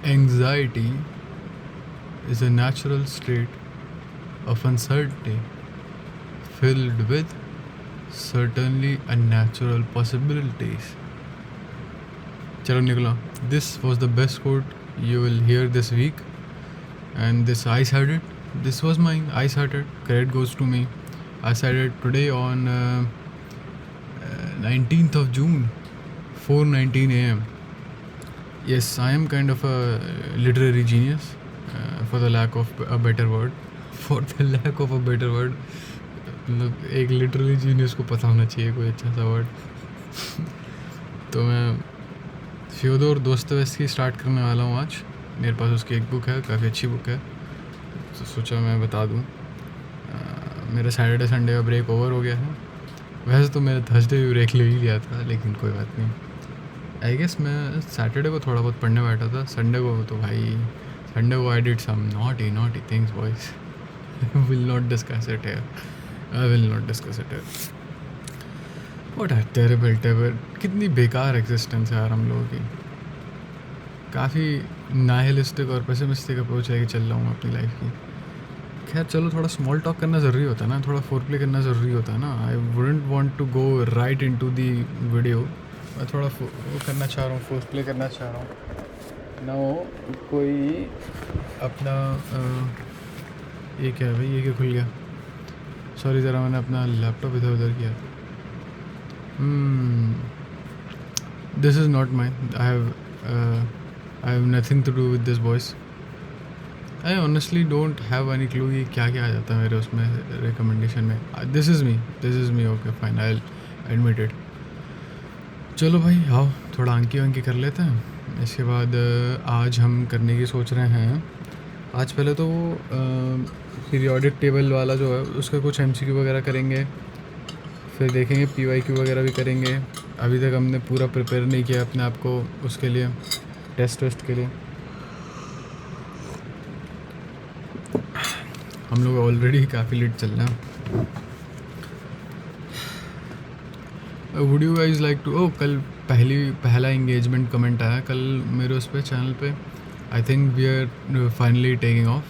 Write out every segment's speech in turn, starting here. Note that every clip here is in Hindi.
Anxiety is a natural state of uncertainty filled with certainly unnatural possibilities. Chalo Nicola, this was the best quote you will hear this week, and this I said it. This was mine. I said it. Credit goes to me. I said it today on 19th of June, 4:19 a.m. Yes, I am kind of a literary genius, for the lack of a better word. For the lack of a better word, मतलब एक लिटरली जीनियस को पता होना चाहिए कोई अच्छा सा वर्ड. तो मैं फ्योदोर दोस्तोयेव्स्की स्टार्ट करने वाला हूँ आज. मेरे पास उसकी एक बुक है, काफ़ी अच्छी बुक है, तो सोचा मैं बता दूँ. मेरा सैटरडे संडे का ब्रेक ओवर हो गया है. वैसे तो मैंने थर्सडे भी ब्रेक ले ही लिया था, लेकिन कोई बात नहीं. आई गेस मैं सैटरडे को थोड़ा बहुत पढ़ने बैठा था. संडे को तो भाई संडे को I did some naughty things boys. Will not discuss it here. I will not discuss it here. What a terrible कितनी बेकार एग्जिस्टेंस है यार हम लोगों की. काफ़ी नाइलिस्टिक और पेसिमिस्टिक अप्रोच है कि चल रहा हूँ अपनी लाइफ की. खैर चलो, थोड़ा स्मॉल टॉक करना ज़रूरी होता है ना, थोड़ा फोरप्ले करना ज़रूरी होता है ना. I wouldn't want to go right into the video. मैं थोड़ा वो करना चाह रहा हूँ, फोरप्ले करना चाह रहा हूँ ना. वो कोई अपना ये क्या है भाई, ये क्या खुल गया. सॉरी ज़रा मैंने अपना लैपटॉप इधर उधर किया. This is not mine. I have nothing to do with this voice. I honestly don't have any clue कि क्या क्या आ जाता है मेरे उसमें रिकमेंडेशन में. This is me. Okay fine, I admit it. चलो भाई आओ थोड़ा आंकी वांकी कर लेते हैं. इसके बाद आज हम करने की सोच रहे हैं. आज पहले तो पीरियोडिक टेबल वाला जो है उसका कुछ MCQ वगैरह करेंगे. फिर देखेंगे PYQ वगैरह भी करेंगे. अभी तक हमने पूरा प्रिपेयर नहीं किया अपने आप को उसके लिए, टेस्ट के लिए. हम लोग ऑलरेडी काफ़ी लेट चल रहे हैं. Would you guys like to कल पहला इंगेजमेंट कमेंट आया कल मेरे उस पर चैनल पे. I think we are finally taking off.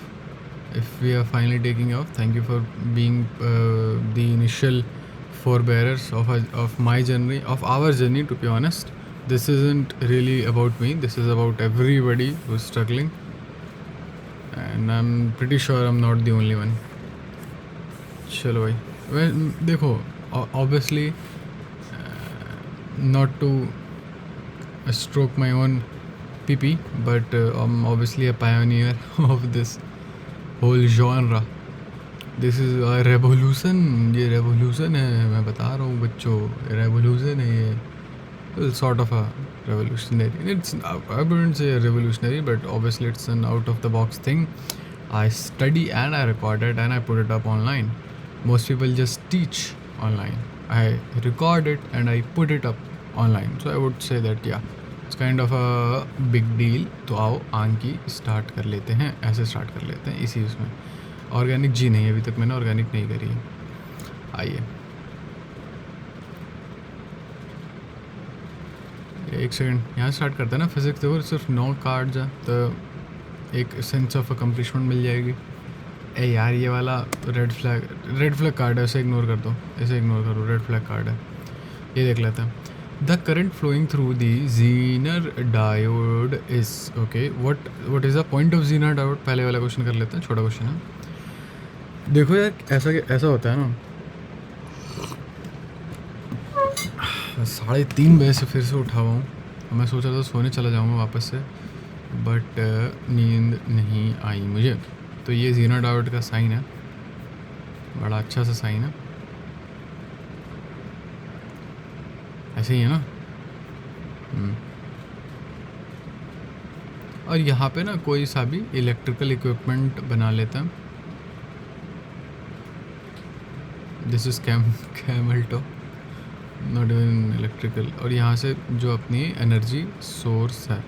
If we are finally taking off, thank you for being the initial forebearers of my journey, of our journey, to be honest. This isn't really about me, this is about everybody who's struggling, and I'm pretty sure I'm not the only one. चलो भाई, well, देखो obviously not to stroke my own pee, but I'm obviously a pioneer of this whole genre. This is a revolution. ये रेवोल्यूशन है, मैं बता रहा हूँ बच्चों, रेवोल्यूशन है ये. Sort of a revolutionary. It's I wouldn't say revolutionary, but obviously it's an out of the box thing. I study and I record it and I put it up online. Most people just teach online. I record it and I put it up online. So I would say that या it's kind of a big deal. तो आओ आंकी स्टार्ट कर लेते हैं. ऐसे स्टार्ट कर लेते हैं इसी उसमें. ऑर्गेनिक जी नहीं, अभी तक मैंने ऑर्गेनिक नहीं करी है. आइए एक सेकंड यहाँ स्टार्ट करते हैं ना. फिजिक्स देखो सिर्फ 9 कार्ड्स हैं तो एक सेंस ऑफ अकम्प्लिशमेंट मिल जाएगी. ए यार ये वाला रेड फ्लैग कार्ड है, इसे इग्नोर कर दो, इसे इग्नोर करो. रेड फ्लैग कार्ड है, ये देख लेते हैं. The current flowing through the Zener diode is okay. What is the point of Zener diode. पहले वाला क्वेश्चन कर लेते हैं, छोटा क्वेश्चन है. देखो यार ऐसा होता है ना. 3:30 बजे से फिर से उठा हुआ हूँ. मैं सोच रहा था सोने चला जाऊँगा वापस से, बट नींद नहीं आई मुझे. तो ये जीना डायोड का साइन है, बड़ा अच्छा सा साइन है. ऐसे ही है ना. और यहाँ पे ना कोई सा भी इलेक्ट्रिकल इक्विपमेंट बना लेते हैं. This is camel top, not even electrical. और यहाँ से जो अपनी एनर्जी सोर्स है,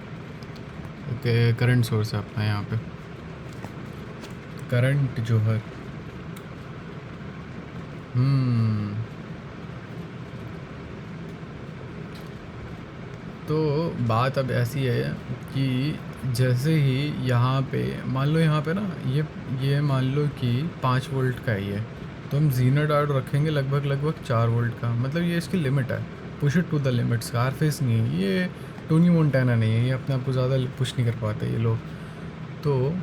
करंट सोर्स है अपना, यहाँ पे करंट जो है. तो बात अब ऐसी है कि जैसे ही यहाँ पे मान लो, यहाँ पे ना ये मान लो कि 5 वोल्ट का है ये, तो हम जीना डायोड रखेंगे लगभग 4 वोल्ट का। मतलब ये इसकी लिमिट है, push it to the limit. Scarface नहीं है ये, टोनी मोंटाना नहीं है ये, अपने आप को ज़्यादा पुश नहीं कर पाते ये लोग। तो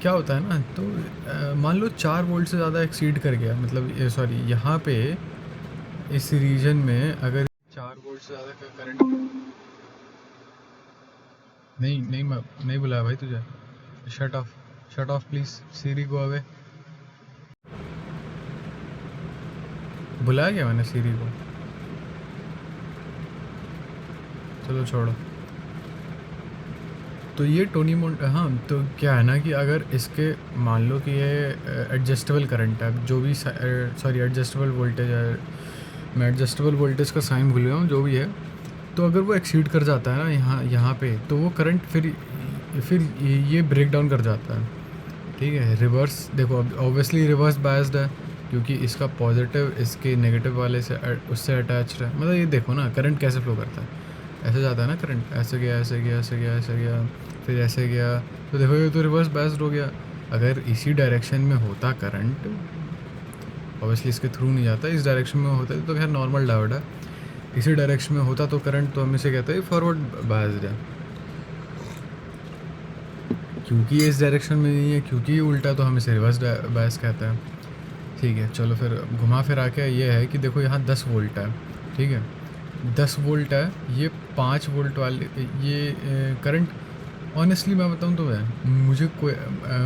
क्या होता है ना, तो मान लो 4 वोल्ट से ज़्यादा एक्सीड कर गया, मतलब सॉरी यहाँ पे इस रीजन में अगर 4 वोल्ट से ज़्यादा का करंट, नहीं नहीं मैं नहीं बुलाया भाई तुझे, shut off please, Siri go away. बुलाया क्या मैंने सीरी को? चलो छोड़ो। तो ये टोनी मोंट, हाँ तो क्या है ना कि अगर इसके मान लो कि ये एडजस्टेबल करंट है, जो भी सॉरी एडजस्टेबल वोल्टेज है, मैं एडजस्टेबल वोल्टेज का साइन भूल गया हूँ, जो भी है। तो अगर वो एक्सीड कर जाता है ना यहाँ पे, तो वो करंट फिर ये ब्रेक डाउन कर जाता है। ठीक है, रिवर्स देखो, अब ऑब्वियसली रिवर्स बायस्ड है, क्योंकि इसका पॉजिटिव इसके नेगेटिव वाले से उससे अटैच्ड है। मतलब ये देखो ना करंट कैसे फ्लो करता है, ऐसे जाता है ना करंट, ऐसे गया ऐसे गया ऐसे गया ऐसे गया, फिर ऐसे गया। तो देखो ये तो रिवर्स बायस्ड हो गया। अगर इसी डायरेक्शन में होता करंट, ऑब्वियसली इसके थ्रू नहीं जाता, इस डायरेक्शन में होता है तो खैर नॉर्मल डायोड है, इसी डायरेक्शन में होता तो करंट, तो हम इसे कहते हैं फॉरवर्ड बायस्ड है। क्योंकि ये इस डायरेक्शन में नहीं है, क्योंकि ये उल्टा, तो हम इसे रिवर्स बायस कहते हैं। ठीक है, चलो फिर घुमा फिर आके ये है कि देखो यहाँ 10 वोल्ट है। ठीक है, 10 वोल्ट है, ये 5 वोल्ट वाले ये करंट। ऑनेस्टली मैं बताऊँ तो मुझे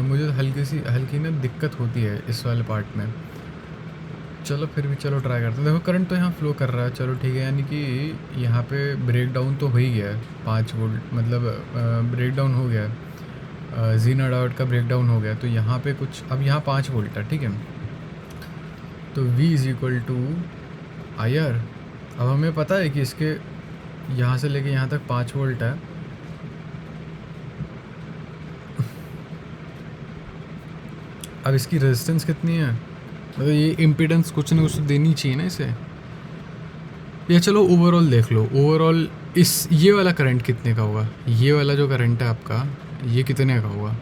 मुझे हल्की ना दिक्कत होती है इस वाले पार्ट में। चलो फिर भी चलो ट्राई करते हैं। देखो करंट तो यहाँ फ्लो कर रहा है, चलो ठीक है, यानी कि यहाँ पे ब्रेक डाउन तो हो ही गया है 5 वोल्ट, मतलब ब्रेक डाउन हो गया है, जीना डायोड का ब्रेक डाउन हो गया। तो यहाँ पे कुछ, अब यहाँ 5 वोल्ट है। ठीक है, तो V is equal to IR। अब हमें पता है कि इसके यहाँ से लेके यहाँ तक 5 वोल्ट है। अब इसकी रेजिस्टेंस कितनी है, मतलब ये इम्पीडेंस कुछ ना कुछ देनी चाहिए ना इसे। या चलो ओवरऑल देख लो, ओवरऑल इस ये वाला करंट कितने का होगा, ये वाला जो करंट है आपका, ये कितने का होगा?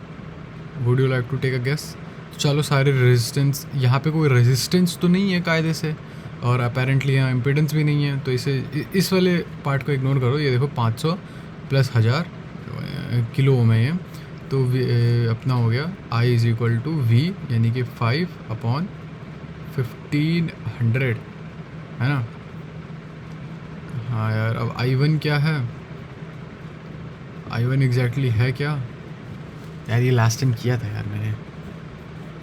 Would you like to take a guess? चलो सारे रेजिस्टेंस, यहाँ पे कोई रेजिस्टेंस तो नहीं है कायदे से, और अपेरेंटली यहाँ इम्पीडेंस भी नहीं है, तो इसे इस वाले पार्ट को इग्नोर करो। ये देखो 500 प्लस 1000 किलो ओम है ये, तो अपना हो गया I is equal to V, यानी कि 5/1500, है ना। हाँ यार, अब I1 क्या है, I1 एग्जैक्टली है क्या यार? ये लास्ट टाइम किया था यार मैंने,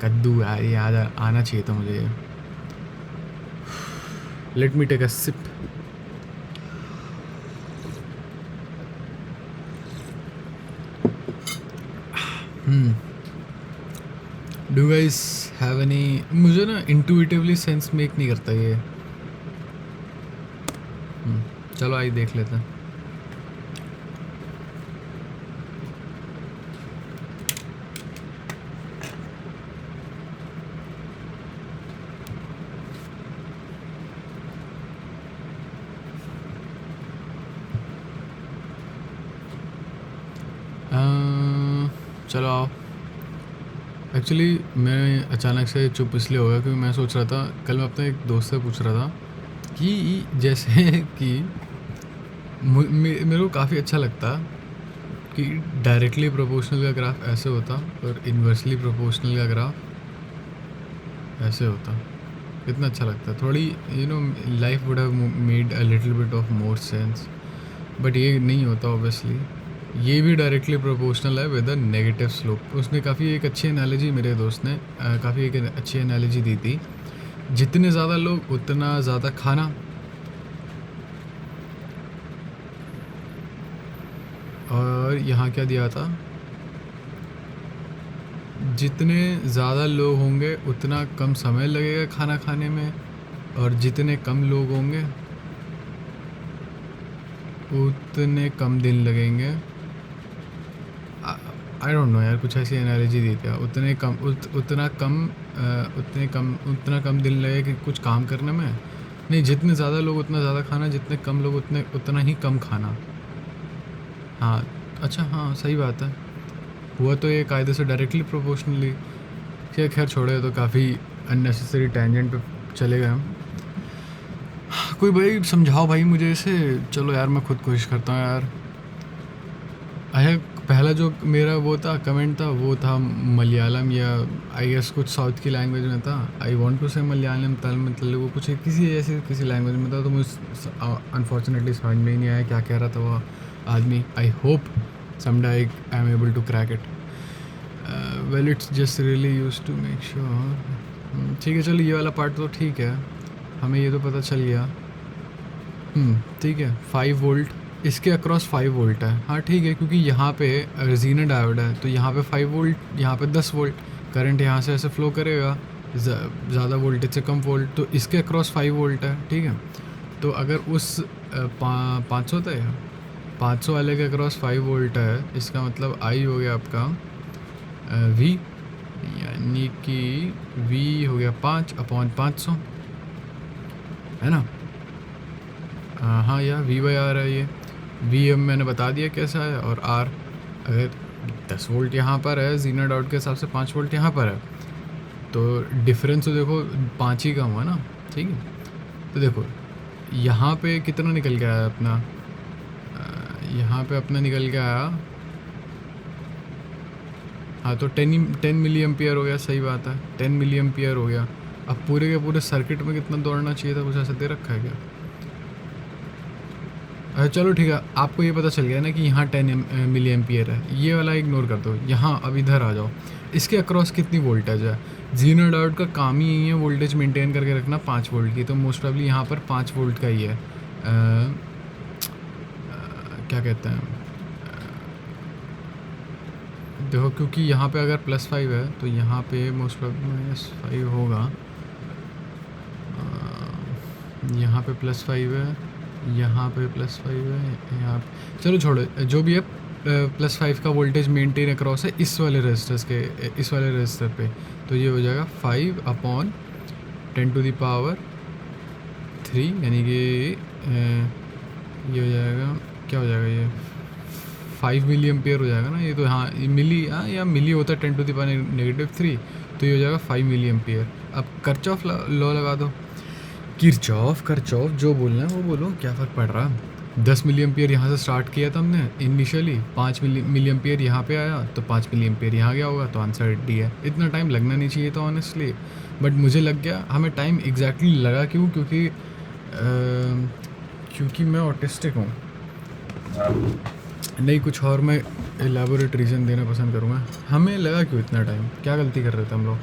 कद्दू यार, ये याद आना चाहिए था मुझे। Let me take a sip. Do guys have any? मुझे ना इंट्यूटिवली सेंस मेक नहीं करता ये। चलो आई देख लेते हैं। चलो आओ। एक्चुअली मैं अचानक से चुप इसलिए हो गया क्योंकि मैं सोच रहा था, कल मैं अपने एक दोस्त से पूछ रहा था कि जैसे कि मेरे को काफ़ी अच्छा लगता कि डायरेक्टली प्रोपोर्शनल का ग्राफ ऐसे होता और इन्वर्सली प्रोपोर्शनल का ग्राफ ऐसे होता। कितना अच्छा लगता, थोड़ी life would have made a little bit of more sense. But ये नहीं होता ऑब्वियसली। ये भी डायरेक्टली प्रोपोर्शनल है विद अ नेगेटिव स्लोप। उसने काफ़ी एक अच्छी एनालॉजी, मेरे दोस्त ने काफ़ी एक अच्छी एनालॉजी दी थी, जितने ज़्यादा लोग उतना ज़्यादा खाना। और यहाँ क्या दिया था, जितने ज़्यादा लोग होंगे उतना कम समय लगेगा खाना खाने में, और जितने कम लोग होंगे उतने कम दिन लगेंगे। आई डोंट नो यार, कुछ ऐसी एनालॉजी दी थी। उतना कम दिन लगे कि कुछ काम करने में। नहीं, जितने ज़्यादा लोग उतना ज़्यादा खाना, जितने कम लोग उतना ही कम खाना। हाँ, अच्छा हाँ सही बात है, हुआ तो ये कायदे से डायरेक्टली प्रोपोर्शनली। खैर छोड़े, तो काफ़ी अननेसेसरी टेंजेंट पे चले गए हम। कोई भाई समझाओ भाई मुझे इसे। चलो यार मैं खुद कोशिश करता हूँ यार। अरे पहला जो मेरा वो था कमेंट था, वो था मलयालम या आई गेस कुछ साउथ की लैंग्वेज में था। आई वांट टू से मलयालम, तमिल, तेलुगु, कुछ किसी ऐसे किसी लैंग्वेज में था। तो मुझे अनफॉर्चुनेटली समझ में ही नहीं आया क्या कह रहा था वो आदमी। I hope someday I am able to crack it. Well it's just really use to make sure. ठीक है चलो, ये वाला पार्ट तो ठीक है, हमें ये तो पता चल गया। ठीक है, 5 वोल्ट इसके अक्रॉस 5 वोल्ट है। हाँ ठीक है, क्योंकि यहाँ पे ज़ीनर डायोड है तो यहाँ पे 5 वोल्ट, यहाँ पे 10 वोल्ट करंट यहाँ से ऐसे फ्लो करेगा, ज़्यादा वोल्टेज से कम वोल्ट, तो इसके अक्रॉस 5 वोल्ट है। ठीक है, तो अगर उस 500 था या 500 वाले के अक्रॉस 5 वोल्ट है, इसका मतलब आई हो गया आपका वी, यानी कि वी हो गया 5/500, है ना। हाँ यार V/R है ये। वी अब मैंने बता दिया कैसा है, और R अगर 10 वोल्ट यहाँ पर है, ज़ीनर डायोड के हिसाब से 5 वोल्ट यहाँ पर है, तो डिफरेंस तो देखो 5 ही का हुआ ना। ठीक है, तो देखो यहाँ पे कितना निकल के आया अपना, यहाँ पे अपना निकल के आया, हाँ तो 10 मिली एम्पियर हो गया। सही बात है, 10 मिली एम्पियर हो गया। अब पूरे के पूरे सर्किट में कितना दौड़ना चाहिए था, कुछ ऐसा दे रखा है क्या? चलो ठीक है, आपको ये पता चल गया ना कि यहाँ 10 मिली एम्पियर है, ये वाला इग्नोर कर दो। यहाँ अब इधर आ जाओ, इसके अक्रॉस कितनी वोल्टेज है। ज़ीनर डायोड का काम ही यही है वोल्टेज मेंटेन करके रखना 5 वोल्ट की, तो मोस्ट प्रॉब्ली यहाँ पर 5 वोल्ट का ही है। क्या कहते हैं, देखो क्योंकि यहाँ पे अगर +5 है तो यहाँ पे मोस्ट प्रॉब्ली -5 होगा। यहाँ पे +5 है, यहाँ पे +5 है, यहाँ चलो छोड़ो जो भी है। +5 का वोल्टेज मेंटेन अक्रॉस है इस वाले रजिस्टर्स के, इस वाले रजिस्टर पे, तो ये हो जाएगा 5/10⁻³ यानी कि ये हो जाएगा, क्या हो जाएगा ये 5 मिली एम्पियर हो जाएगा ना ये तो। हाँ मिली, हाँ या मिली होता है 10⁻³ तो ये हो जाएगा 5 मिली एम्पियर। अब किरचॉफ लॉ लगा दो, किरचॉफ जो बोलना है वो बोलो, क्या फ़र्क पड़ रहा। 10 मिली एम्पियर यहाँ से स्टार्ट किया था हमने इनिशियली, 5 मिली एम्पियर यहाँ पे आया तो 5 मिली एम्पियर यहाँ गया होगा, तो आंसर डी है। इतना टाइम लगना नहीं चाहिए था ऑनेस्टली, बट मुझे लग गया। हमें टाइम एग्जैक्टली लगा क्यों, क्योंकि मैं ऑटिस्टिक हूँ, नहीं कुछ और। मैं एलैबोरेट रीज़न देना पसंद करूँगा। हमें लगा क्यों इतना टाइम, क्या गलती कर रहे थे हम लोग।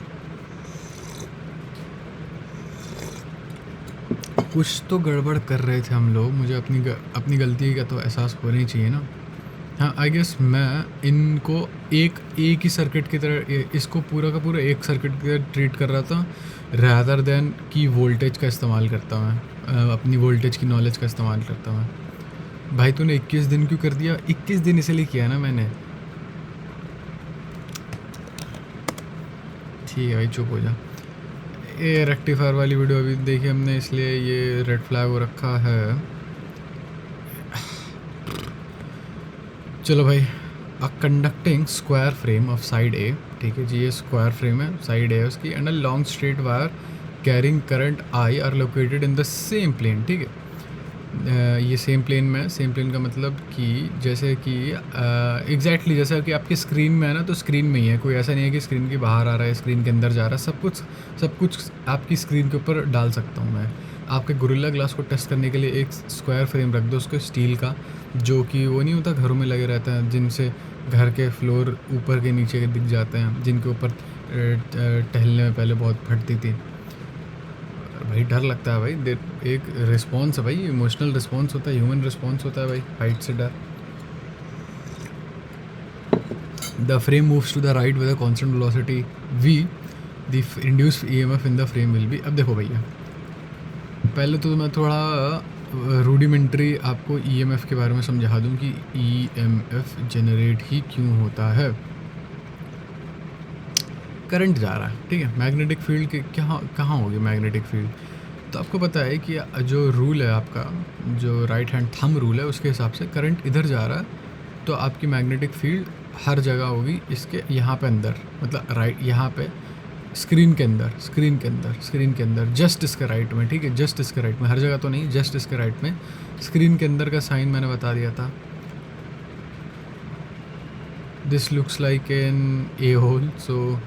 कुछ तो गड़बड़ कर रहे थे हम लोग, मुझे अपनी गलती का तो एहसास होना ही चाहिए ना। हाँ आई गेस मैं इनको एक ही सर्किट की तरह, इसको पूरा का पूरा एक सर्किट की तरह ट्रीट कर रहा था, रैदर देन कि वोल्टेज का इस्तेमाल करता मैं, अपनी वोल्टेज की नॉलेज का इस्तेमाल करता मैं। भाई तूने 21 दिन क्यों कर दिया? 21 दिन इसलिए किया ना मैंने। ठीक है भाई चुप हो जा। ये रेक्टिफायर वाली वीडियो अभी देखी हमने, इसलिए ये रेड फ्लैग हो रखा है। चलो भाई, a conducting square frame of side a, ठीक है जी, ये स्क्वायर फ्रेम है, साइड ए है उसकी, and a long straight wire carrying current I are located in the same plane. ठीक है, ये सेम प्लेन में, सेम प्लेन का मतलब कि जैसे कि एग्जैक्टली जैसा कि आपकी स्क्रीन में है ना, तो स्क्रीन में ही है, कोई ऐसा नहीं है कि स्क्रीन के बाहर आ रहा है, स्क्रीन के अंदर जा रहा है। सब कुछ आपकी स्क्रीन के ऊपर डाल सकता हूँ मैं। आपके गोरिल्ला ग्लास को टेस्ट करने के लिए एक स्क्वायर फ्रेम रख दो उसको, स्टील का, जो कि वो नहीं होता घरों में लगे रहता है, जिनसे घर के फ्लोर ऊपर के नीचे के दिख जाते हैं, जिनके ऊपर टहलने में पहले बहुत फटती थी भाई, डर लगता है भाई। एक रिस्पॉन्स है भाई, इमोशनल रिस्पॉन्स होता है, ह्यूमन रिस्पॉन्स होता है भाई, हाइट से डर। The frame moves to the right with a constant velocity v, the induced EMF in the frame will be. अब देखो भैया, पहले तो मैं थोड़ा रूडिमेंट्री आपको EMF के बारे में समझा दूं कि EMF जनरेट ही क्यों होता है। करंट जा रहा है, ठीक है, मैग्नेटिक फील्ड के कहाँ होगी मैग्नेटिक फील्ड, तो आपको पता है कि जो रूल है आपका, जो राइट हैंड थंब रूल है, उसके हिसाब से करंट इधर जा रहा है तो आपकी मैग्नेटिक फील्ड हर जगह होगी इसके यहाँ पे अंदर, मतलब राइट यहाँ पे स्क्रीन के अंदर जस्ट इसके राइट में, ठीक है, जस्ट इसके राइट में, हर जगह तो नहीं, जस्ट इसके राइट में स्क्रीन के अंदर का साइन मैंने बता दिया था. This looks like an a hole, so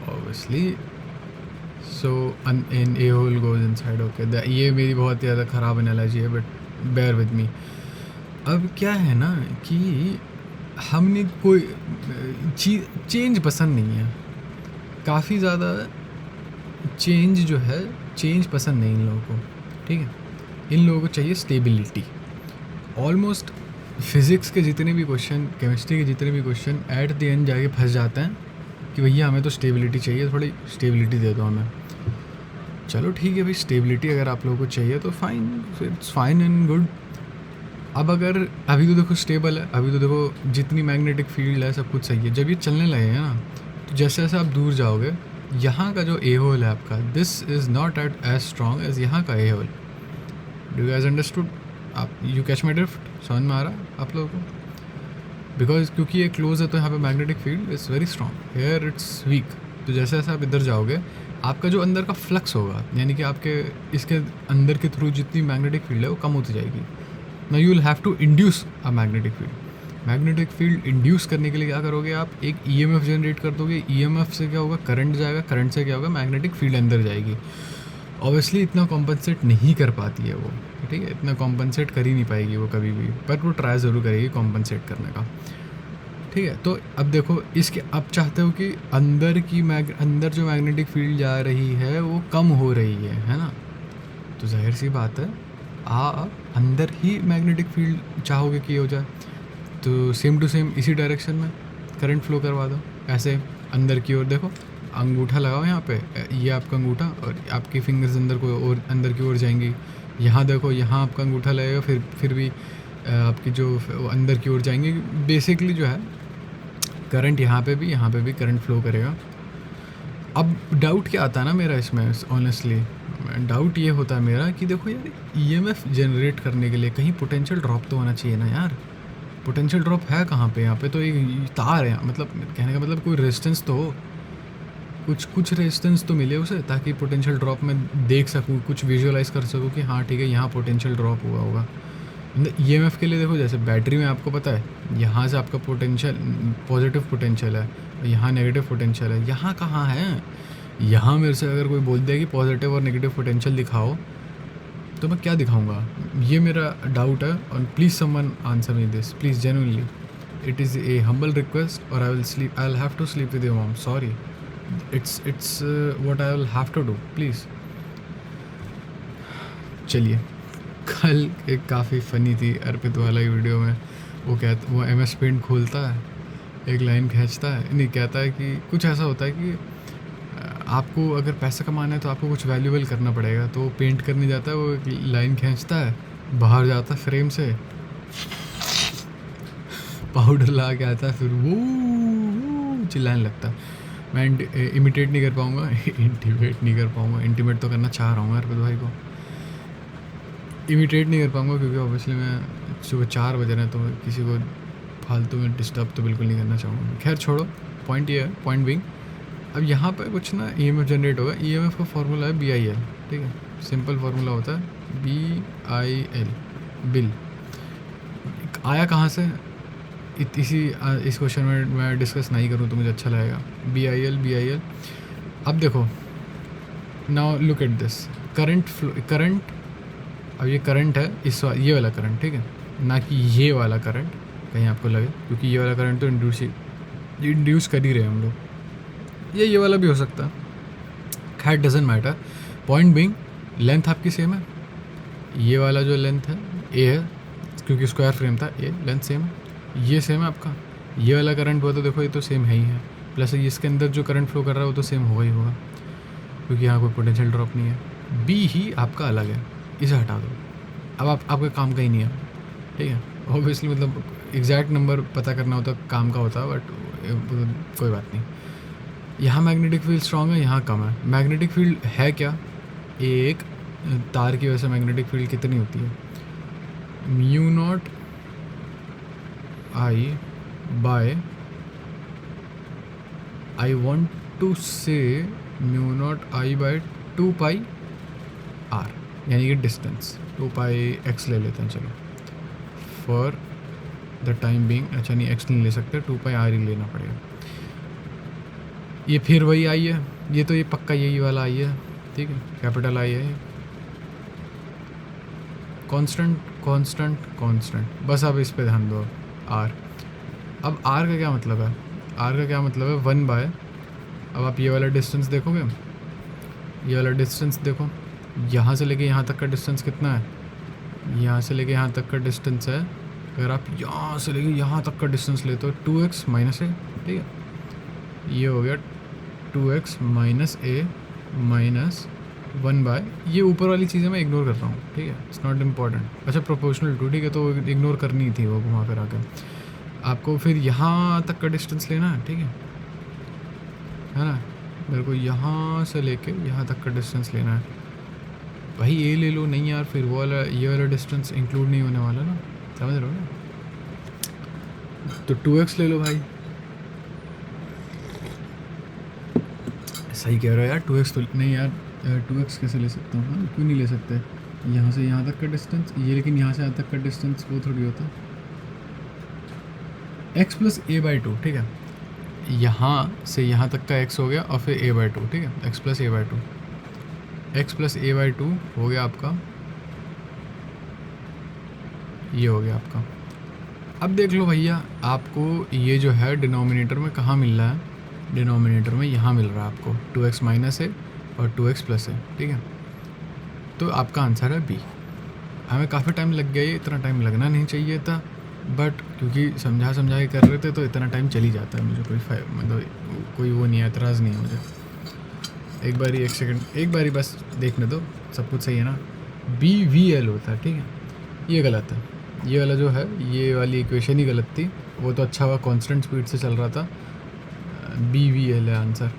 obviously an a hole goes inside. Okay, ये मेरी बहुत ज़्यादा ख़राब एनालॉजी है, बट बेयर विद मी. अब क्या है ना कि हमने कोई चीज़ चेंज पसंद नहीं है, काफ़ी ज़्यादा चेंज पसंद नहीं इन लोगों को, ठीक है. इन लोगों को चाहिए स्टेबिलिटी. ऑलमोस्ट फिज़िक्स के जितने भी क्वेश्चन, केमिस्ट्री के जितने भी क्वेश्चन एट द एंड जाके फंस जाते हैं कि भैया हमें तो स्टेबिलिटी चाहिए, थोड़ी स्टेबिलिटी दे दो हमें. चलो ठीक है भाई, स्टेबिलिटी अगर आप लोगों को चाहिए तो fine, it's fine and good. अब अगर अभी तो देखो स्टेबल है, अभी तो देखो जितनी मैग्नेटिक फील्ड है सब कुछ सही है. जब ये चलने लगेगा ना, तो जैसे जैसे आप दूर जाओगे, यहाँ का जो ए होल है आपका, this is not as strong as यहाँ का a hole. Do you guys understood? आप यू कैच माई ड्रिफ्ट? समझ में आ रहा आप लोगों को? बिकॉज क्योंकि ये क्लोज है तो यहाँ पे magnetic field is very strong, here it's weak. तो जैसे जैसे आप इधर जाओगे, आपका जो अंदर का फ्लक्स होगा, यानी कि आपके इसके अंदर के थ्रू जितनी मैग्नेटिक फील्ड है वो कम होती जाएगी. Now you will have to induce a magnetic field. Magnetic field induce करने के लिए क्या करोगे आप? एक ईएमएफ जनरेट कर दोगे. ईएमएफ से क्या होगा? करंट जाएगा. करंट से क्या होगा? मैग्नेटिक फील्ड अंदर जाएगी. ऑब्वियसली इतना कॉम्पनसेट नहीं कर पाती है वो, ठीक है, इतना कॉम्पनसेट कर ही नहीं पाएगी वो कभी भी, बट वो ट्राई ज़रूर करेगी कॉम्पनसेट करने का, ठीक है. तो अब देखो इसके, अब चाहते हो कि अंदर जो मैग्नेटिक फील्ड जा रही है वो कम हो रही है ना. तो जाहिर सी बात है आप अंदर ही मैग्नेटिक फील्ड चाहोगे कि हो जाए, तो सेम टू सेम इसी डायरेक्शन में करंट फ्लो करवा दो. ऐसे अंदर की ओर देखो, अंगूठा लगाओ यहाँ पे, ये आपका अंगूठा, और आपकी फिंगर्स अंदर की ओर जाएंगी. यहाँ देखो, यहाँ आपका अंगूठा लगेगा, फिर भी आपकी जो अंदर की ओर जाएंगे. बेसिकली जो है करंट यहाँ पे भी करंट फ्लो करेगा. अब डाउट क्या आता है ना मेरा इसमें, ऑनेस्टली डाउट ये होता है मेरा कि देखो यार, ईएमएफ जनरेट करने के लिए कहीं पोटेंशियल ड्रॉप तो होना चाहिए ना यार. पोटेंशियल ड्रॉप है कहाँ पे? यहाँ पे तो एक तार है, मतलब कहने का मतलब कोई रेजिस्टेंस तो हो, कुछ रेजिस्टेंस तो मिले उसे, ताकि पोटेंशियल ड्रॉप में देख सकूँ, कुछ विजुअलाइज कर सकूँ कि हाँ ठीक है यहाँ पोटेंशियल ड्रॉप हुआ होगा. ईएमएफ के लिए देखो, जैसे बैटरी में आपको पता है यहाँ से आपका पोटेंशियल पॉजिटिव पोटेंशियल है, यहाँ नेगेटिव पोटेंशियल है. यहाँ कहाँ है? यहाँ मेरे से अगर कोई बोल दिया कि पॉजिटिव और नेगेटिव पोटेंशियल दिखाओ, तो मैं क्या दिखाऊंगा? ये मेरा डाउट है. और please someone answer me this, please, genuinely. It is a humble request, और I will have to sleep with your mom. Sorry, it's what I will have to do, please. चलिए, कल एक काफ़ी फ़नी थी अर्पित वाला ही वीडियो में. वो MS पेंट खोलता है, एक लाइन खींचता है, नहीं कहता है कि कुछ ऐसा होता है कि आपको अगर पैसा कमाना है तो आपको कुछ वैल्यूबल करना पड़ेगा. तो वो पेंट करने जाता है, वो एक लाइन खींचता है, बाहर जाता है फ्रेम से, पाउडर ला के आता है, फिर वो चिल्लाने लगता है. मैं इमिटेट नहीं कर पाऊँगा, इंटीमेट नहीं कर पाऊँगा. इंटीमेट तो करना चाह रहा हूँ अर्पित भाई को, इमिटेट नहीं कर पाऊँगा क्योंकि ऑब्वियसली मैं सुबह 4 बजे रहे, तो किसी को फालतू में डिस्टर्ब तो बिल्कुल नहीं करना चाहूँगा. खैर छोड़ो, पॉइंट ये है, पॉइंट बीइंग, अब यहाँ पे कुछ ना ईएमएफ जनरेट होगा. ईएमएफ का फार्मूला है BIL, ठीक है, सिंपल फार्मूला होता है BIL, बिल. आया कहाँ से इस क्वेश्चन में मैं डिस्कस नहीं करूँ तो मुझे अच्छा लगेगा. BIL. अब देखो, now look at this current. अब ये करंट है, ये वाला करंट, ठीक है, ना कि ये वाला करंट कहीं आपको लगे, क्योंकि ये वाला करंट तो इंड्यूस कर ही रहे हम लोग. ये वाला भी हो सकता है. खैर doesn't matter. Point being, length आपकी सेम है. ये वाला जो लेंथ है A है, क्योंकि स्क्वायर फ्रेम था, A लेंथ सेम है. ये सेम है आपका. ये वाला करंट हुआ तो देखो ये तो सेम है ही है. प्लस इसके अंदर जो करंट फ्लो कर रहा है वो तो सेम होगा ही होगा, क्योंकि यहाँ कोई पोटेंशियल ड्रॉप नहीं है. B ही आपका अलग है, इसे हटा दो. अब आपका काम का ही नहीं है, ठीक है. ऑब्वियसली मतलब एग्जैक्ट नंबर पता करना होता काम का होता, बट कोई बात नहीं. यहाँ मैग्नेटिक फील्ड स्ट्रॉन्ग है, यहाँ कम है. मैग्नेटिक फील्ड है क्या? एक तार की वजह से मैग्नेटिक फील्ड कितनी होती है? μ0 I pi by, I want to say mu not I by 2 pi R, यानी कि डिस्टेंस 2 पाई एक्स ले लेते हैं चलो फॉर द टाइम बीइंग। अच्छा नहीं, एक्स नहीं ले सकते, 2 पाई आर ही लेना पड़ेगा। ये फिर वही आई है, ये तो ये पक्का यही वाला आई है, ठीक है, कैपिटल आई है, कांस्टेंट कांस्टेंट कांस्टेंट, बस अब इस पे ध्यान दो। आर, अब आर का क्या मतलब है, आर का क्या मतलब है 1 बाय, अब आप ये वाला डिस्टेंस देखोगे, ये वाला डिस्टेंस देखो, यहाँ से लेके यहाँ तक का डिस्टेंस कितना है, यहाँ से लेके यहाँ तक का डिस्टेंस है, अगर आप यहाँ से लेके यहाँ तक का डिस्टेंस लेते हो 2x माइनस ए, ठीक है, ये हो गया 2x माइनस ए माइनस 1 बाय, ये ऊपर वाली चीज़ें मैं इग्नोर कर रहा हूँ, ठीक है, इट्स नॉट इम्पॉर्टेंट। अच्छा प्रोपोर्शनल टू, ठीक है, तो इग्नोर करनी थी वो घुमा फिरा के, आपको फिर यहाँ तक का डिस्टेंस लेना है, ठीक है ना, मेरे को यहाँ से लेके यहाँ तक का डिस्टेंस लेना है। भाई ये ले लो, नहीं यार फिर वो वाला ये वाला डिस्टेंस इंक्लूड नहीं होने वाला ना, समझ रहे हो ना, तो 2x ले लो भाई। सही कह रहे हो यार, 2x तो नहीं यार, 2x कैसे ले सकता हूँ, हाँ क्यों नहीं ले सकते, यहाँ से यहाँ तक का डिस्टेंस ये, लेकिन यहाँ से यहाँ तक का डिस्टेंस वो थोड़ी होता, x प्लस ए बाई 2, ठीक है, यहाँ से यहाँ तक का x हो गया और फिर a बाई 2, ठीक है, x plus A by 2, x plus A by 2 हो गया आपका, ये हो गया आपका। अब देख लो भैया, आपको ये जो है डिनोमिनेटर में कहाँ मिल रहा है, डिनोमिनेटर में यहाँ मिल रहा है आपको 2x माइनस है और 2x प्लस है, ठीक है, तो आपका आंसर है बी। हमें काफ़ी टाइम लग गया, ये इतना टाइम लगना नहीं चाहिए था, बट क्योंकि समझा के कर रहे थे तो इतना टाइम चल ही जाता है, मुझे कोई मतलब कोई वो नहीं है, एतराज़ नहीं है मुझे। एक बारी 1 सेकंड, एक बारी बस देखने दो, सब कुछ सही है ना, BVL होता है, ठीक है, ये गलत है, ये वाला जो है ये वाली इक्वेशन ही गलत थी, वो तो अच्छा हुआ कांस्टेंट स्पीड से चल रहा था, BVL है आंसर,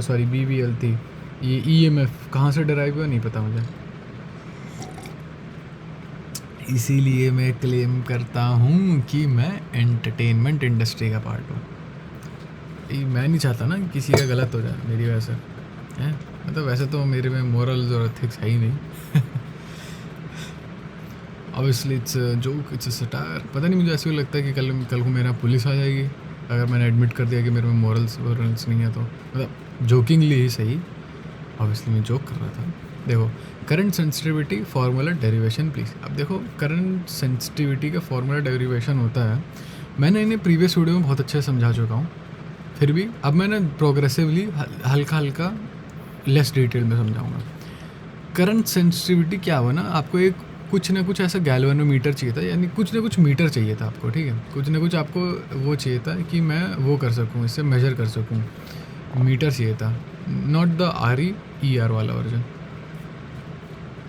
सॉरी BVL थी। ये EMF कहाँ से डराइव हुआ नहीं पता मुझे, इसीलिए मैं क्लेम करता हूँ कि मैं एंटरटेनमेंट इंडस्ट्री का पार्ट हूँ। मैं नहीं चाहता ना किसी का गलत हो जाए मेरी वजह से, हैं, मतलब वैसे तो मेरे में मोरल्स और एथिक्स है ही नहीं obviously it's joke, it's satire. पता नहीं, मुझे ऐसे ही लगता है कि कल को मेरा पुलिस आ जाएगी अगर मैंने एडमिट कर दिया कि मेरे में मोरल्स नहीं है, तो मतलब जोकिंगली ही सही, ऑब्वियसली मैं जोक कर रहा था। देखो current sensitivity formula derivation please. अब देखो करंट सेंसिटिविटी का फार्मूला डेरिवेशन होता है, मैंने इन्हें प्रीवियस वीडियो में बहुत अच्छे से समझा चुका हूँ, फिर भी अब मैंने प्रोग्रेसिवली हल्का लेस डिटेल में समझाऊंगा। करंट सेंसिटिविटी क्या हुआ ना, आपको एक कुछ ना कुछ ऐसा गैल्वेनोमीटर चाहिए था, यानी कुछ ना कुछ मीटर चाहिए था आपको, ठीक है, कुछ ना कुछ आपको वो चाहिए था कि मैं वो कर सकूँ, इससे मेजर कर सकूँ, मीटर चाहिए था, नॉट द RER वाला वर्जन।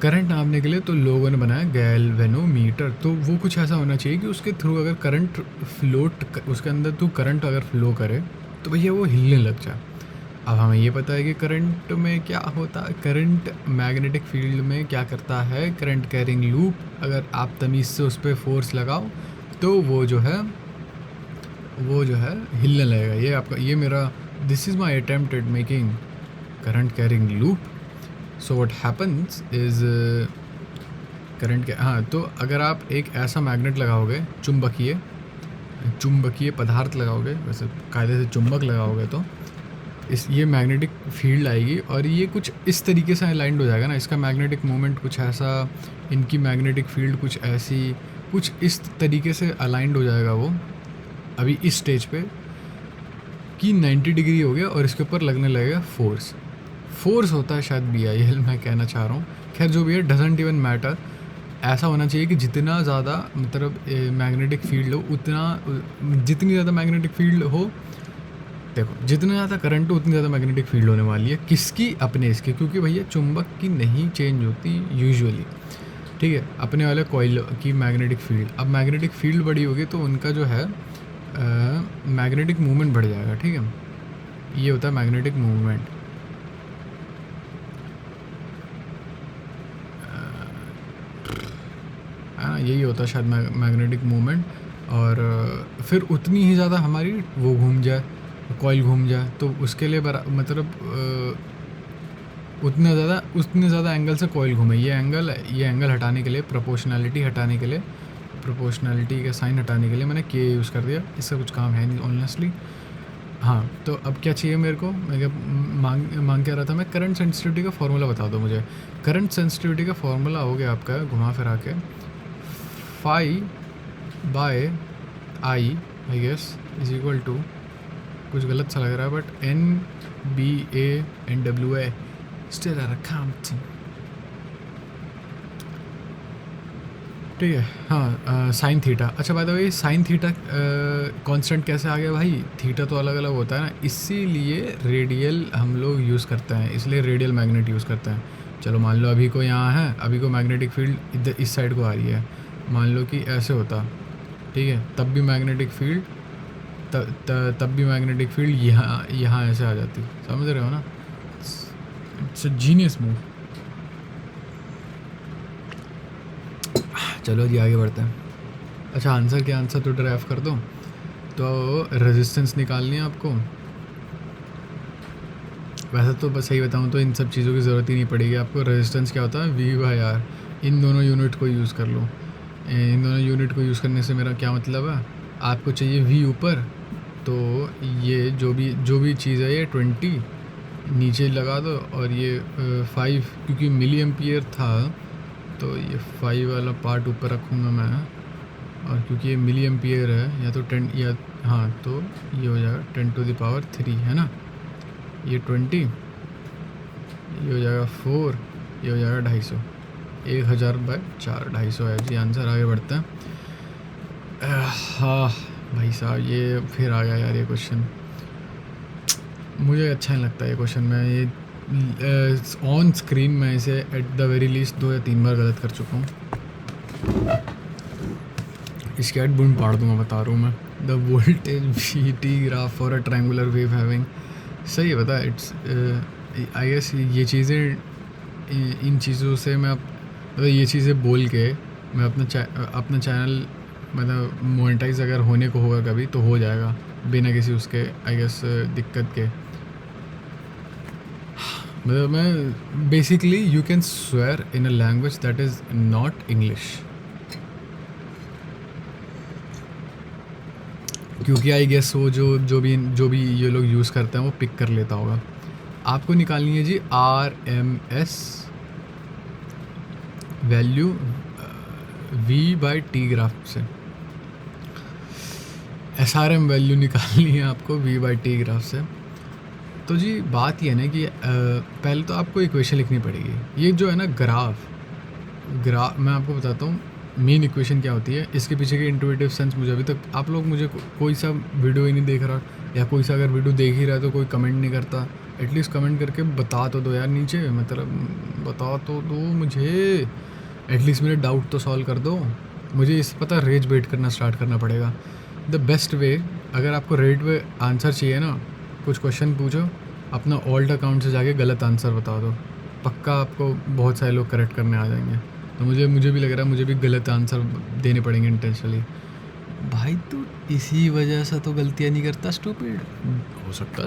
करंट नापने के लिए तो लोगों ने बनाया गैल्वेनोमीटर, तो वो कुछ ऐसा होना चाहिए कि उसके थ्रू अगर करंट फ्लोट, उसके अंदर तू करंट अगर फ्लो करे तो भैया वो हिलने लग जाए। अब हमें ये पता है कि करंट में क्या होता है, करंट मैग्नेटिक फील्ड में क्या करता है, करंट कैरिंग लूप, अगर आप तमीज़ से उस पर फोर्स लगाओ तो वो जो है हिलने लगेगा। ये आपका, ये मेरा, this is my attempt at making current carrying loop. So what happens is current के, हाँ, तो अगर आप एक ऐसा मैग्नेट लगाओगे, चुंबकीय पदार्थ लगाओगे, वैसे कायदे से चुंबक लगाओगे, तो ये मैग्नेटिक फील्ड आएगी और ये कुछ इस तरीके से अलाइंड हो जाएगा ना, इसका मैग्नेटिक मोमेंट कुछ ऐसा, इनकी मैग्नेटिक फील्ड कुछ ऐसी, कुछ इस तरीके से अलाइंड हो जाएगा वो अभी इस स्टेज पे कि 90 डिग्री हो गया और इसके ऊपर लगने लगेगा फोर्स होता है शायद BIL, मैं कहना चाह रहा हूँ। खैर जो भी है, डजंट इवन मैटर, ऐसा होना चाहिए कि जितना ज़्यादा मतलब मैग्नेटिक फील्ड हो, जितनी ज़्यादा मैग्नेटिक फील्ड हो, देखो जितना ज़्यादा करंट हो उतनी ज़्यादा मैग्नेटिक फील्ड होने वाली है, किसकी, अपने इसकी, क्योंकि भैया चुंबक की नहीं चेंज होती यूजुअली, ठीक है, अपने वाले कॉइल की मैग्नेटिक फील्ड। अब मैग्नेटिक फील्ड बड़ी होगी तो उनका जो है मैग्नेटिक मूवमेंट बढ़ जाएगा, ठीक है, ये होता है मैग्नेटिक मूवमेंट। हाँ, यही होता है शायद मैग्नेटिक मूवमेंट। और फिर उतनी ही ज़्यादा हमारी वो घूम जाए, कॉइल घूम जाए, तो उसके लिए मतलब उतने ज़्यादा एंगल से कॉइल घूमे। ये एंगल हटाने के लिए, प्रोपोर्शनैलिटी हटाने के लिए, प्रोपोर्शनैलिटी का साइन हटाने के लिए मैंने के यूज़ कर दिया। इसका कुछ काम है नहीं ऑनेस्टली। हाँ, तो अब क्या चाहिए मेरे को? मैं क्या मांग क्या रहा था मैं? करंट सेंसिटिविटी का फार्मूला बता दो मुझे। करंट सेंसिटिविटी का फार्मूला हो गया आपका, घुमा फिरा के, phi by I guess is equal to, कुछ गलत सा लग रहा है but NBANWA still are accounting, ठीक है। हाँ, साइन थीटा। अच्छा by the way, sine theta constant कैसे आ गया भाई? थीटा तो अलग अलग होता है ना, इसीलिए रेडियल हम लोग यूज़ करते हैं, इसलिए रेडियल मैग्नेट यूज़ करते हैं। चलो मान लो अभी को यहाँ है, अभी को मैग्नेटिक फील्ड इधर इस साइड को आ रही है, मान लो कि ऐसे होता, ठीक है, तब भी मैग्नेटिक फील्ड तब भी मैग्नेटिक फील्ड यहाँ ऐसे आ जाती। समझ रहे हो ना? It's a genius move. चलो जी आगे बढ़ते हैं। अच्छा आंसर तो ड्राइव कर दो। तो रेजिस्टेंस निकालनी है आपको। वैसे तो बस सही बताऊँ तो इन सब चीज़ों की ज़रूरत ही नहीं पड़ेगी आपको। रेजिस्टेंस क्या होता है? V/R। इन दोनों यूनिट को यूज़ कर लो। इन दोनों यूनिट को यूज़ करने से मेरा क्या मतलब है? आपको चाहिए V ऊपर, तो ये जो भी चीज़ है ये 20 नीचे लगा दो, और ये 5, क्योंकि मिली एम्पियर था तो ये 5 वाला पार्ट ऊपर रखूँगा मैं, और क्योंकि ये मिली एम्पियर है, या तो 10 या हाँ, तो ये हो जाएगा 10⁻³ है ना, ये 20, ये हो जाएगा 4, ये हो जाएगा 250, 1000/4, 250 है जी आंसर। आगे बढ़ते हैं। हाँ भाई साहब, ये फिर आ गया यार ये क्वेश्चन, मुझे अच्छा नहीं लगता ये क्वेश्चन। मैं ये ऑन स्क्रीन में इसे एट द वेरी लीस्ट 2 या 3 बार गलत कर चुका हूँ। इसके एड बूम पाड़ दूंगा, बता रहा हूँ मैं। The voltage VT graph for a triangular wave having, सही है बता। इट्स आई गेस ये चीज़ें, इन चीज़ों से मैं मतलब ये चीज़ें बोल के मैं अपना चैनल मतलब मोनेटाइज अगर होने को होगा कभी, तो हो जाएगा बिना किसी उसके आई गेस दिक्कत के। मतलब मैं basically you can swear in a language that is not English, क्योंकि आई गेस वो जो भी ये लोग यूज़ करते हैं वो पिक कर लेता होगा। आपको निकालनी है जी RMS वैल्यू V/T ग्राफ से। SRM वैल्यू निकालनी है आपको V/T ग्राफ से। तो जी बात ये है ना कि पहले तो आपको इक्वेशन लिखनी पड़ेगी। ये जो है ना ग्राफ मैं आपको बताता हूँ मेन इक्वेशन क्या होती है। इसके पीछे की इंट्यूटिव सेंस मुझे अभी तक, आप लोग मुझे कोई सा वीडियो ही नहीं देख रहा, या कोई सा अगर वीडियो देख ही रहा है तो कोई कमेंट नहीं करता। एटलीस्ट कमेंट करके बता तो दो यार नीचे, मतलब बता तो दो मुझे, एटलीस्ट मेरे डाउट तो सॉल्व कर दो। मुझे इस पता रेज वेट करना स्टार्ट करना पड़ेगा। द बेस्ट वे, अगर आपको रेट वे आंसर चाहिए ना, कुछ क्वेश्चन पूछो, अपना ऑल्ट अकाउंट से जाके गलत आंसर बता दो, पक्का आपको बहुत सारे लोग करेक्ट करने आ जाएंगे। तो मुझे भी लग रहा है मुझे भी गलत आंसर देने पड़ेंगे इंटेंशनली। भाई तो इसी वजह से तो गलतियाँ नहीं करता स्टूपिड। हो सकता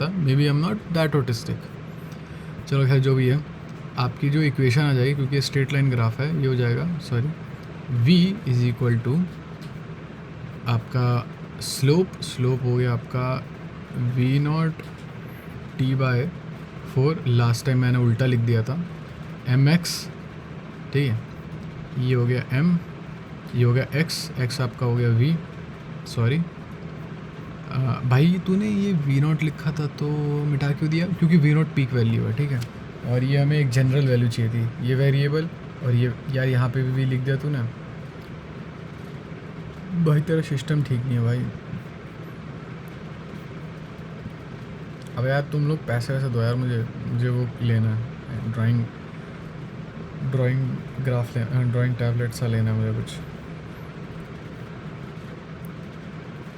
है maybe I am not that autistic. चलो खैर जो भी है, आपकी जो इक्वेशन आ जाएगी, क्योंकि स्ट्रेट लाइन ग्राफ है, ये हो जाएगा V इज़ इक्वल टू आपका स्लोप हो गया आपका V0T/4। लास्ट टाइम मैंने उल्टा लिख दिया था, mx, ठीक है, ये हो गया m, ये हो गया x आपका हो गया v। सॉरी भाई तूने ये V0 लिखा था तो मिटा क्यों दिया? क्योंकि V0 पीक वैल्यू है, ठीक है, और ये हमें एक जनरल वैल्यू चाहिए थी, ये वेरिएबल, और ये यार यहाँ पे भी लिख दिया तूने। भाई तेरा सिस्टम ठीक नहीं है भाई। अब यार तुम लोग पैसे वैसे दो यार, मुझे वो लेना है, ड्राइंग ग्राफ लेना, ड्राइंग टैबलेट सा लेना है मुझे कुछ,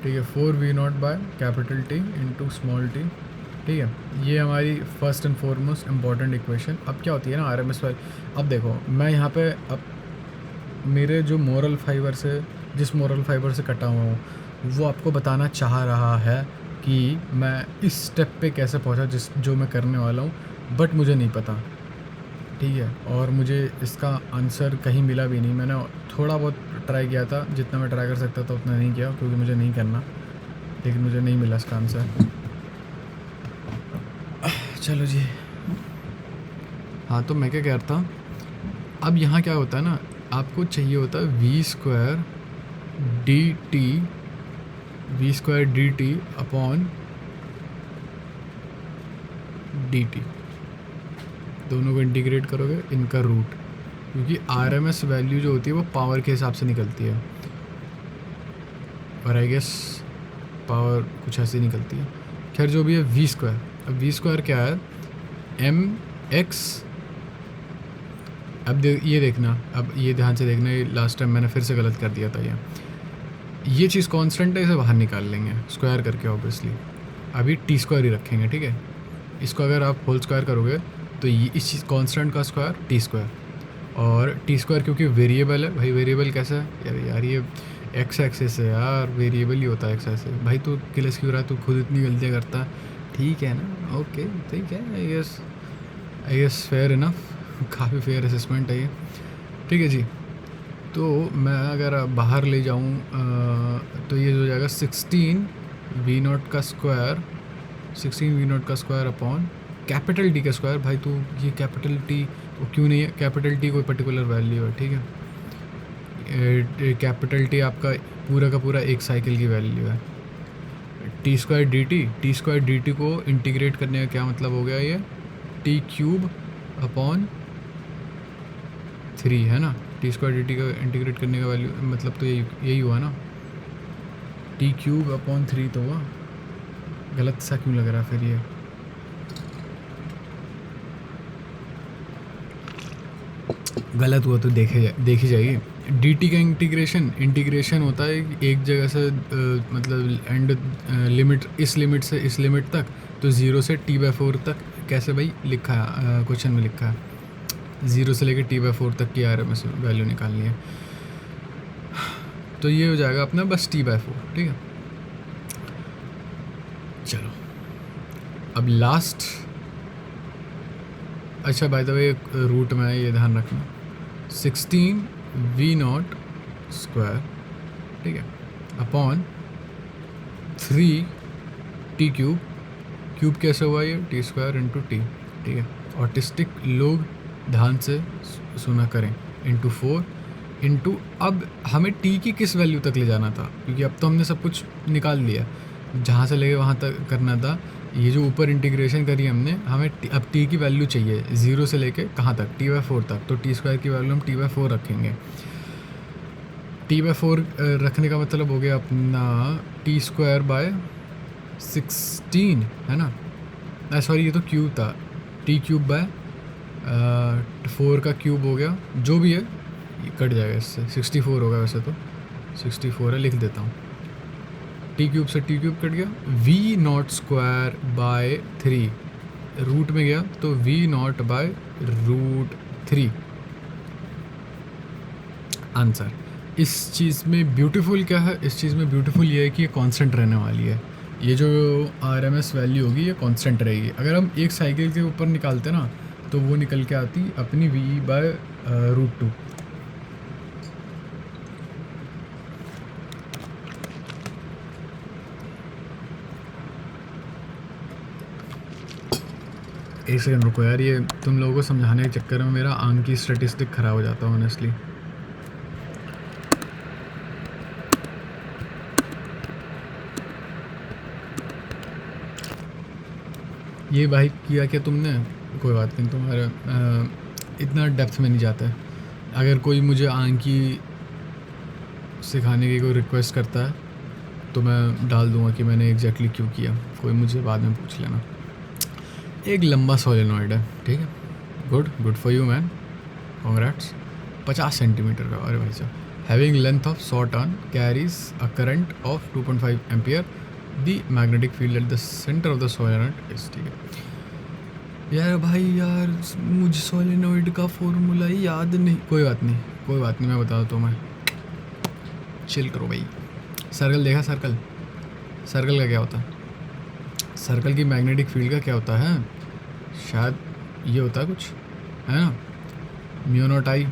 ठीक है। 4V0/T इंटू स्मॉल t, ठीक है। ये हमारी first and foremost important equation. अब क्या होती है ना RMS वैल्यू। अब देखो मैं यहाँ पे, अब मेरे जो मोरल फाइबर से जिस मोरल फाइबर से कटा हुआ हूँ, वो आपको बताना चाह रहा है कि मैं इस स्टेप पे कैसे पहुँचा जो मैं करने वाला हूँ, बट मुझे नहीं पता, ठीक है। और मुझे इसका आंसर कहीं मिला भी नहीं। मैंने थोड़ा बहुत ट्राई किया था, जितना मैं ट्राई कर सकता था उतना नहीं किया, क्योंकि मुझे नहीं करना, लेकिन मुझे नहीं मिला इसका आंसर। चलो जी, हाँ, तो मैं क्या कह रहा था, अब यहाँ क्या होता है ना, आपको चाहिए होता है v² dt अपॉन dt, दोनों को इंटीग्रेट करोगे, इनका रूट, क्योंकि RMS वैल्यू जो होती है वो पावर के हिसाब से निकलती है, और आई गेस पावर कुछ ऐसी निकलती है। खैर जो भी है, v², अब v² क्या है, mx, अब ये देखना, अब ये ध्यान से देखना, ये लास्ट टाइम मैंने फिर से गलत कर दिया था। ये चीज़ कांस्टेंट है, इसे बाहर निकाल लेंगे स्क्वायर करके ऑब्वियसली, अभी t² ही रखेंगे, ठीक है। इसको अगर आप होल स्क्वायर करोगे तो ये इस चीज़ कांस्टेंट का स्क्वायर t², और t² क्योंकि वेरिएबल है भाई, वेरिएबल कैसा है यार ये एक्स एक्सिस है यार, वेरिएबल ही होता है एक्स एक्सिस। भाई तू क्लास क्यों रहा है, तू खुद इतनी गलतियाँ करता है, ठीक है ना, ओके ठीक है, आई गेस फेयर इनफ, काफ़ी फेयर असेसमेंट है ये, ठीक है जी। तो मैं अगर बाहर ले जाऊँ तो ये हो जाएगा 16 v0 का स्क्वायर, 16 v0 का स्क्वायर अपॉन कैपिटल टी का स्क्वायर। भाई तू ये कैपिटल टी वो क्यों नहीं है, कैपिटल टी कोई पर्टिकुलर वैल्यू है, ठीक है। कैपिटल टी आपका पूरा का पूरा एक साइकिल की वैल्यू है। t² dt को इंटीग्रेट करने का क्या मतलब हो गया, ये t³ अपॉन 3 है ना, t² dt का इंटीग्रेट करने का वैल्यू मतलब तो यही हुआ ना, t³ अपॉन 3 तो हुआ, गलत सा क्यों लग रहा है फिर ये, गलत हुआ तो देखी जाएगी। dt का इंटीग्रेशन होता है एक जगह से मतलब एंड लिमिट, इस लिमिट से इस लिमिट तक, तो 0 से t/4 तक कैसे भाई लिखा है, क्वेश्चन में लिखा है 0 से लेकर t/4 तक की RMS वैल्यू निकालनी है, तो ये हो जाएगा अपना बस t/4, ठीक है। चलो अब लास्ट, अच्छा बाय द वे रूट में ये ध्यान रखना, 16 v0 स्क्वायर, ठीक है, अपॉन 3 t³ क्यूब कैसे हुआ ये, t² इंटू t, ठीक है। ऑटिस्टिक लोग ध्यान से सुना करें, इंटू 4 इंटू, अब हमें t की किस वैल्यू तक ले जाना था, क्योंकि अब तो हमने सब कुछ निकाल लिया, जहाँ से लेके वहाँ तक करना था। ये जो ऊपर इंटीग्रेशन करी हमने, हमें अब t की वैल्यू चाहिए 0 से लेके कहाँ तक, t/4 तक, तो t² की वैल्यू हम t/4 रखेंगे। t/4 रखने का मतलब हो गया अपना t²/16 है ना, सॉरी ये तो क्यूब था, t³ 4 का क्यूब हो गया, जो भी है ये कट जाएगा इससे, 64 होगा वैसे तो, 64 है, लिख देता हूँ, t³ से t³ कट गया, v0 स्क्वायर बाय 3 रूट में गया तो v0 बाय √3 आंसर। इस चीज़ में ब्यूटीफुल क्या है, इस चीज़ में ब्यूटीफुल ये है कि ये कांस्टेंट रहने वाली है, ये जो RMS वैल्यू होगी ये कांस्टेंट रहेगी। अगर हम एक साइकिल के ऊपर निकालते ना तो वो निकल के आती अपनी v/√2। एक सेकंड रुको यार, ये तुम लोगों को समझाने के चक्कर में मेरा आंख की स्टैटिस्टिक ख़राब हो जाता है ऑनेस्टली। ये भाई किया क्या तुमने, कोई बात नहीं, तुम्हारा इतना डेप्थ में नहीं जाता है। अगर कोई मुझे आंख की सिखाने की कोई रिक्वेस्ट करता है तो मैं डाल दूंगा कि मैंने एग्जैक्टली क्यों किया, कोई मुझे बाद में पूछ लेना। एक लंबा सोलेनॉइड है, ठीक है, good for you man, congrats. 50 centimetre का, अरे भाई साहब, having length of short turn carries a current of 2.5 ampere, the magnetic field at the centre of the solenoid is, ठीक है। यार भाई यार, मुझे सोलेनॉइड का फॉर्मूला ही याद नहीं, कोई बात नहीं मैं बता दूँ तुम्हें। चिल करो भाई। सर्कल देखा? सर्कल का क्या होता है? सर्कल की मैग्नेटिक फील्ड का क्या होता है? शायद ये होता है कुछ, है ना, म्यू नॉट आई।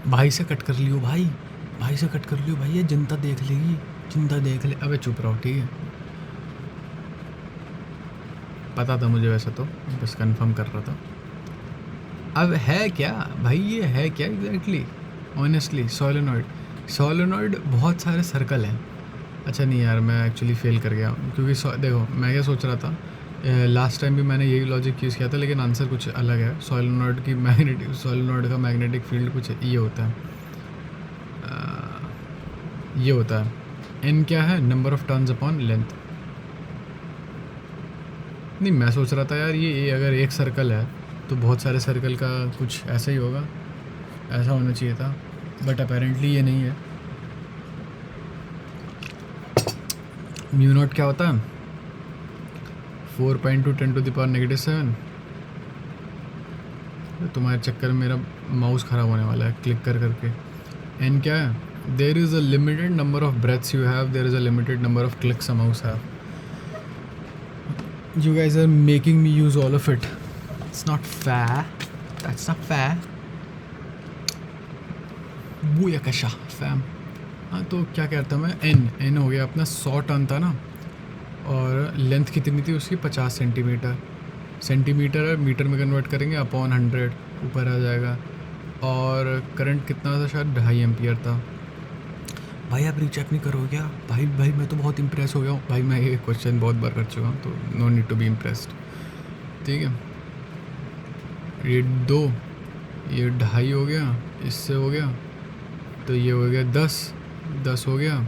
भाई से कट कर लियो भाई, भाई से कट कर लियो भाई, ये जनता देख लेगी, जनता देख ले। अबे चुप रहो, ठीक है, पता था मुझे, वैसे तो बस कंफर्म कर रहा था। अब है क्या भाई, ये है क्या एग्जैक्टली? ऑनेस्टली सोलेनॉइड बहुत सारे सर्कल हैं। अच्छा नहीं यार, मैं एक्चुअली फेल कर गया, क्योंकि देखो मैं क्या सोच रहा था, लास्ट टाइम भी मैंने यही लॉजिक यूज़ किया था, लेकिन आंसर कुछ अलग है। सोलेनॉइड का मैग्नेटिक फील्ड कुछ ये होता है, ये होता है, एन क्या है, number of turns upon length. नहीं, मैं सोच रहा था यार ये अगर एक सर्कल है तो बहुत सारे सर्कल का कुछ ऐसा ही होगा, ऐसा होना चाहिए था, बट अपेरेंटली ये नहीं है। म्यू नॉट क्या होता है? 4.2 × 10⁻⁷। तुम्हारे चक्कर में मेरा माउस ख़राब होने वाला है क्लिक कर करके। एन क्या है? There is a limited number of breaths you have, there is a limited number of clicks a mouse have. You guys are making me use all of it. It's not fair. That's not fair. Booyakasha fam. हाँ तो क्या कहता मैं, एन हो गया अपना 100 टन था ना, और लेंथ कितनी थी उसकी? 50 सेंटीमीटर। सेंटीमीटर है, मीटर में कन्वर्ट करेंगे अपॉन 100 ऊपर आ जाएगा। और करंट कितना था? शायद 2.5 एम्पियर था। भाई आप रीचेक नहीं करो क्या? भाई मैं तो बहुत इम्प्रेस हो गया हूँ भाई, मैं ये क्वेश्चन बहुत बार कर चुका हूँ, तो no need to be impressed, ठीक है। ये 2, ये 2.5 हो गया, इससे हो गया, तो ये हो गया 10 हो गया,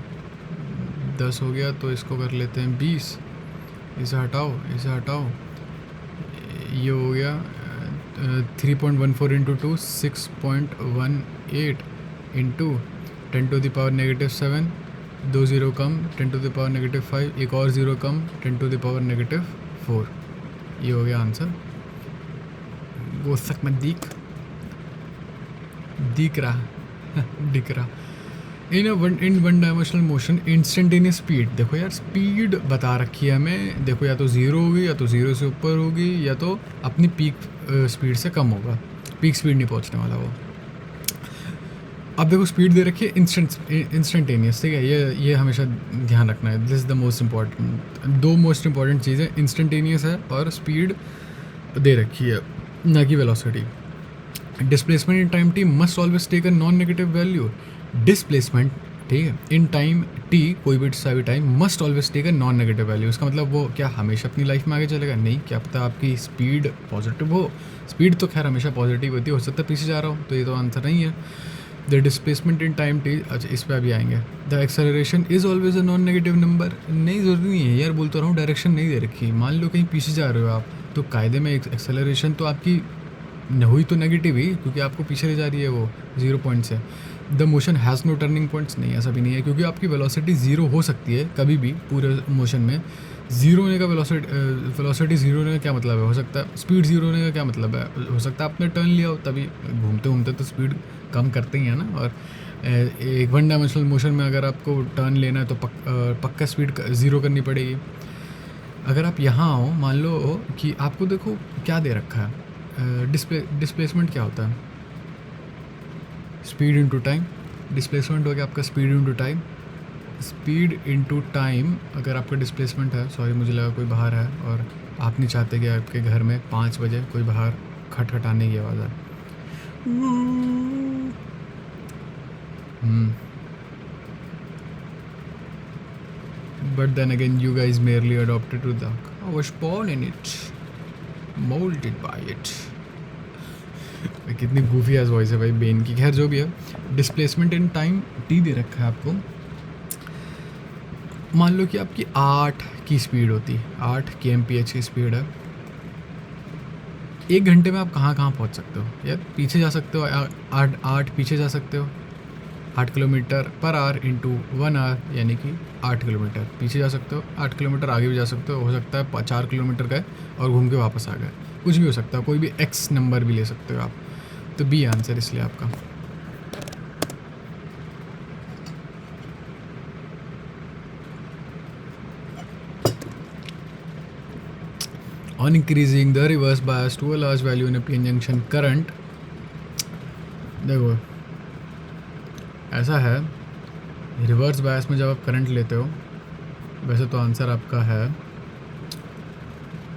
10 हो गया, तो इसको कर लेते हैं 20, इसे हटाओ, ये हो गया 3.14 × 2 6.18 इंटू 10⁻⁻7, 2 0 कम 10⁻⁻5, एक और 0 कम 10⁻⁻4। ये हो गया आंसर। वो सक में दिख रहा in one dimensional motion instantaneous speed. देखो यार स्पीड बता रखी है हमें, देखो या तो 0 होगी, या तो 0 से ऊपर होगी, या तो अपनी पीक स्पीड से कम होगा, पीक स्पीड नहीं पहुंचने वाला वो। अब देखो स्पीड दे रखी है इंस्टेंटेनियस, ठीक है, ये हमेशा ध्यान रखना है, this is the most important. 2 most important चीज़ें इंस्टेंटेनियस है और स्पीड दे रखी है, ना कि velocity. Displacement in time t must always take a non negative value. Displacement, ठीक है, इन टाइम टी, कोई भी सा भी time, must always take a non negative value. इसका मतलब वो क्या हमेशा अपनी लाइफ में आगे चलेगा? नहीं, क्या पता आपकी स्पीड पॉजिटिव हो। स्पीड तो खैर हमेशा पॉजिटिव होती है, हो सकता है पीछे जा रहा हो, तो ये तो आंसर नहीं है। The displacement in time T, अच्छा इस पर अभी आएंगे। The acceleration is always a non negative number. नहीं, ज़रूरी नहीं है यार, बोलता रहा हूँ, डायरेक्शन नहीं दे रखी। मान लो कहीं पीछे जा रहे हो आप, तो कायदे में एक्सेलरेशन तो आपकी हुई तो नेगेटिव ही, क्योंकि आपको पीछे ले जा रही है वो 0 पॉइंट से। The motion has no turning points, नहीं ऐसा भी नहीं है, क्योंकि आपकी वेलोसिटी 0 हो सकती है कभी भी पूरे मोशन में। 0 होने का वेलोसिटी 0 होने का क्या मतलब है? हो सकता है स्पीड 0 होने का क्या मतलब है? हो सकता है आपने टर्न लिया हो, तभी घूमते घूमते तो स्पीड कम करते ही है ना। और एक वन डायमेंशनल मोशन में अगर आपको टर्न लेना है तो पक्का स्पीड 0 करनी पड़ेगी। अगर आप यहाँ आओ, मान लो कि आपको देखो क्या दे रखा है, डिस्प्लेसमेंट क्या होता है? Speed into time. डिस्प्लेसमेंट हो गया आपका speed into time. Speed into time अगर आपका डिस्प्लेसमेंट है, सॉरी मुझे लगा कोई बाहर है और आप नहीं चाहते कि आपके घर में 5 बजे कोई बाहर खटखटाने की आवाज़ आए। But then again, you guys merely adopted to the. I was born in it, molded by it. भाई कितनी गूफी एज वॉइस है भाई बेन की। खैर जो भी है, डिस्प्लेसमेंट इन टाइम टी दे रखा है आपको। मान लो कि आपकी 8 की स्पीड होती है, 8 kmph की स्पीड है। 1 घंटे में आप कहाँ कहाँ पहुँच सकते हो यार? पीछे जा सकते हो, 8 पीछे जा सकते हो, 8 kilometre per hour into 1 our, यानी कि 8 किलोमीटर पीछे जा सकते हो, 8 किलोमीटर आगे भी जा सकते हो सकता है 4 किलोमीटर गए और घूम के वापस आ गए, कुछ भी हो सकता है, कोई भी एक्स नंबर भी ले सकते हो आप। तो बी आंसर इसलिए आपका। On increasing the reverse bias to a large value in a PN junction current, देखो ऐसा है, रिवर्स बायस में जब आप करंट लेते हो, वैसे तो आंसर आपका है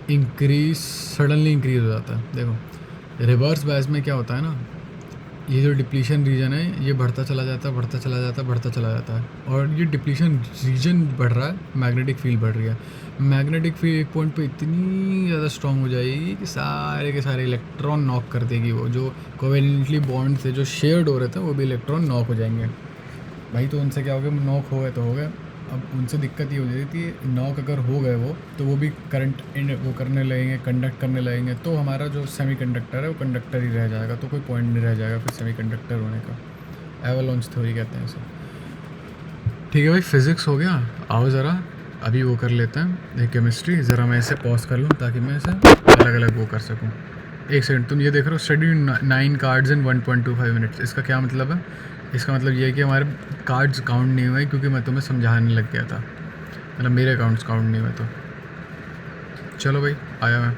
सडनली इंक्रीज हो जाता है। देखो रिवर्स बायस में क्या होता है ना, ये जो डिप्लीशन रीजन है ये बढ़ता चला जाता है, और ये डिप्लीशन रीजन बढ़ रहा है, मैग्नेटिक फील्ड बढ़ रही है। मैग्नेटिक फील्ड एक पॉइंट पे इतनी ज़्यादा स्ट्रॉन्ग हो जाएगी कि सारे के सारे इलेक्ट्रॉन नॉक कर देगी। वो जो कोवेलेंटली बॉन्ड थे, जो शेयर्ड हो रहे थे, वो भी इलेक्ट्रॉन नॉक हो जाएंगे भाई। तो उनसे क्या हो गया, नॉक हो गए तो हो गए। अब उनसे दिक्कत ये हो जाती है, नॉक अगर हो गए वो, तो वो भी करंट वो करने लगेंगे, कंडक्ट करने लगेंगे, तो हमारा जो सेमीकंडक्टर है वो कंडक्टर ही रह जाएगा, तो कोई पॉइंट नहीं रह जाएगा फिर सेमीकंडक्टर होने का। एवलांच थ्योरी कहते हैं इसे। ठीक है भाई, फिज़िक्स हो गया। आओ ज़रा अभी वो कर लेते हैं, एक केमिस्ट्री। ज़रा मैं इसे पॉज कर लूँ ताकि मैं इसे अलग अलग वो कर सकूँ। एक सेकंड, तुम ये देख रहे हो स्टडी 9 कार्ड्स इन 1.25 मिनट्स। इसका क्या मतलब है? इसका मतलब ये है कि हमारे कार्ड्स काउंट नहीं हुए, क्योंकि मैं तुम्हें समझाने लग गया था, मतलब मेरे अकाउंट्स काउंट नहीं हुए। तो चलो भाई, आया मैं।